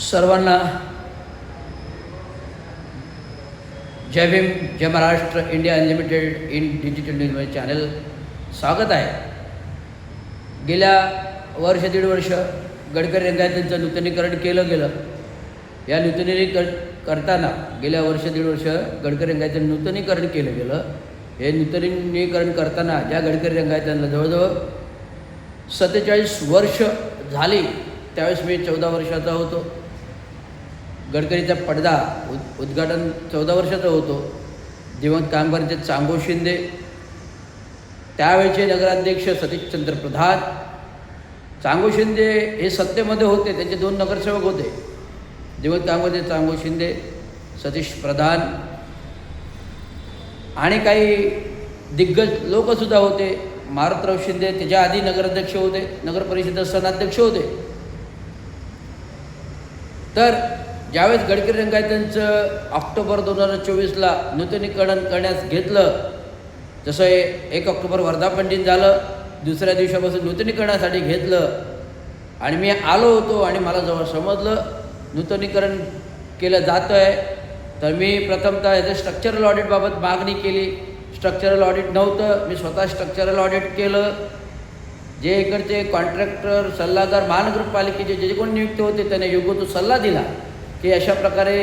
सर्वांना जय भीम, जय Maharashtra. India unlimited in digital news channel स्वागत आहे. गेल्या दीड वर्ष गडकरी रंगायतांचं नूतनीकरण केलं गेलं. या करताना गेल्या दीड वर्ष गडकरी रंगायतांचं नूतनीकरण केलं गेलं. हे नूतनीकरण करताना ज्या गडकरी रंगायतांना जवळजवळ 47 वर्ष झाली, त्यावेळेस मी 14 वर्षाचा होतो. गडकरीचा पडदा उद्घाटन 14 वर्षाचा होतो. दिवंगत कामगारांचे चांगो शिंदे, त्यावेळेचे नगराध्यक्ष सतीशचंद्र प्रधान. चांगो शिंदे हे सत्तेमध्ये होते, त्यांचे 2 नगरसेवक होते. दिवंगत कामगारांचे चांगो शिंदे, सतीश प्रधान आणि काही दिग्गज लोकसुद्धा होते. मारुतराव शिंदे त्याच्या आधी नगराध्यक्ष होते, नगर परिषद सनाध्यक्ष होते. तर ज्यावेळेस गडकरी रंगायतांचं ऑक्टोबर 2024ला नूतनीकरण करण्यास घेतलं, जसं 1 ऑक्टोबर वर्धापन दिन झालं, दुसऱ्या दिवसापासून नूतनीकरणासाठी घेतलं आणि मी आलो होतो आणि मला जेव्हा समजलं नूतनीकरण केलं जातं आहे, तर मी प्रथमतः याचं स्ट्रक्चरल ऑडिटबाबत मागणी केली. स्ट्रक्चरल ऑडिट नव्हतं, मी स्वतः स्ट्रक्चरल ऑडिट केलं. जे इकडचे कॉन्ट्रॅक्टर, सल्लागार, महानगरपालिकेचे जे कोण नियुक्त होते त्याने योग्य तो सल्ला दिला की अशा प्रकारे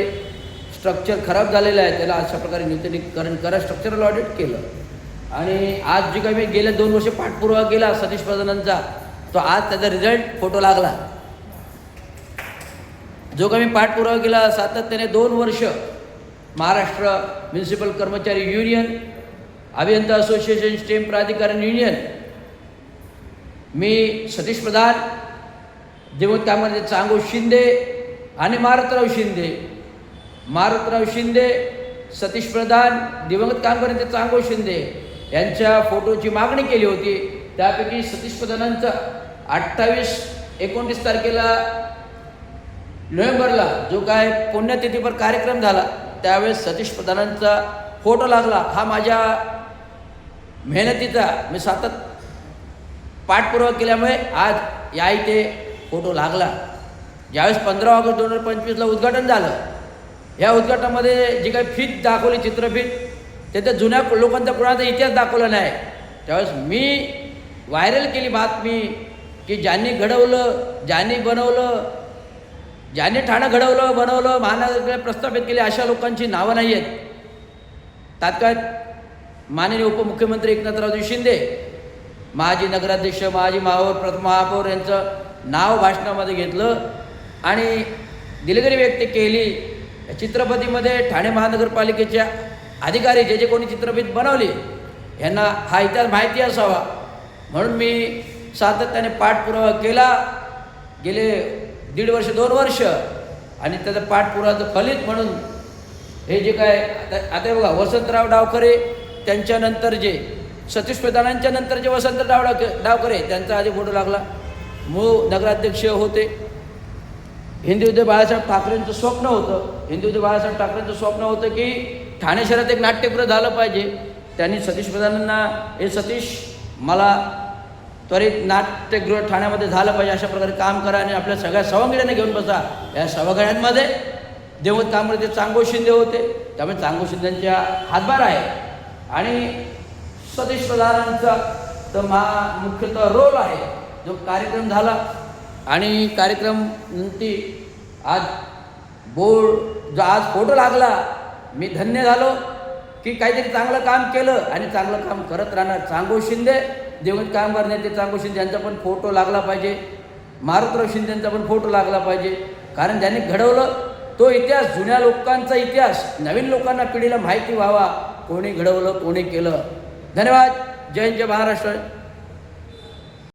स्ट्रक्चर खराब झालेलं आहे, त्याला अशा प्रकारे नूतनीकरण करा. स्ट्रक्चरल ऑडिट केलं आणि आज जे काही मी गेल्या 2 वर्ष पाठपुरावा केला सतीश प्रधानांचा, तो आज त्याचा रिझल्ट फोटो लागला. जो काही मी पाठपुरावा केला सातत्याने 2 वर्ष महाराष्ट्र म्युनिसिपल कर्मचारी युनियन, अभियंता असोसिएशन, स्टेम प्राधिकरण युनियन, मी सतीश प्रधान, दिवंगत कामगारांचे चांगो शिंदे आणि मारुतराव शिंदे, सतीश प्रधान, दिवंगत कामगारांचे चांगो शिंदे यांच्या फोटोची मागणी केली होती. त्यापैकी सतीश प्रधानांचा 28-29 तारखेला नोव्हेंबरला जो काय पुण्यतिथीपर कार्यक्रम झाला, त्यावेळेस सतीश प्रधानांचा फोटो लागला. हा माझ्या मेहनतीचा मी सातत्य पाठपुरावा केल्यामुळे आज या इथे फोटो लागला. ज्यावेळेस 15 ऑगस्ट 2025ला उद्घाटन झालं, या उद्घाटनामध्ये जी काही फीत दाखवली, चित्रफीत, त्याच्या जुन्या लोकांचा कुणाचा इतिहास दाखवला नाही. त्यावेळेस मी व्हायरल केली बातमी की ज्यांनी घडवलं, ज्यांनी बनवलं, ज्यांनी ठाणं घडवलं, बनवलं, महानगरपालिका प्रस्थापित केले, अशा लोकांची नावं नाही आहेत. तात्काळ माननीय उपमुख्यमंत्री एकनाथरावजी शिंदे, माजी नगराध्यक्ष, माजी महापौर यांचं नाव भाषणामध्ये घेतलं आणि दिलगिरी व्यक्त केली. या चित्रफितीमध्ये ठाणे महानगरपालिकेच्या अधिकारी जे कोणी चित्रफित बनवली यांना हा इतिहास माहिती असावा म्हणून मी सातत्याने पाठपुरावा केला गेले 1.5 वर्ष 2 वर्ष. आणि त्याचा पाठपुरावाचं फलित म्हणून हे जे काय आता बघा, वसंतराव डावखरे त्यांच्यानंतर जे सतीश प्रधानांच्या नंतर जे वसंतराव डावखरे त्यांचा आधी फोटो लागला. मूळ नगराध्यक्ष होते. हिंदुत्व बाळासाहेब ठाकरेंचं स्वप्न होतं की ठाणे शहरात एक नाट्यगृह झालं पाहिजे. त्यांनी सतीश प्रधानांना, हे सतीश, मला त्वरित नाट्यगृह ठाण्यामध्ये झालं पाहिजे, अशा प्रकारे काम करा आणि आपल्या सगळ्या सवंगड्यांना घेऊन बसा. या सवंगड्यांमध्ये दिवंगत कामगारांचे चांगो शिंदे होते, त्यामुळे चांगो शिंदेंच्या हातभार आहे आणि सतीश प्रधानांचा तर मुख्यतः रोल आहे. जो कार्यक्रम झाला आणि कार्यक्रम नंतर आज जो आज फोटो लागला, मी धन्य झालो की काहीतरी चांगलं काम केलं आणि चांगलं काम करत राहणार. चांगो शिंदे, दिवंगत कामगार नेते चांगो शिंदे यांचा पण फोटो लागला पाहिजे. मारुतराव शिंदेंचा पण फोटो लागला पाहिजे. कारण ज्यांनी घडवलं तो इतिहास, जुन्या लोकांचा इतिहास नवीन लोकांना, पिढीला माहिती व्हावा, कोणी घडवलं, कोणी केलं. धन्यवाद. जय हिंद, जय महाराष्ट्र.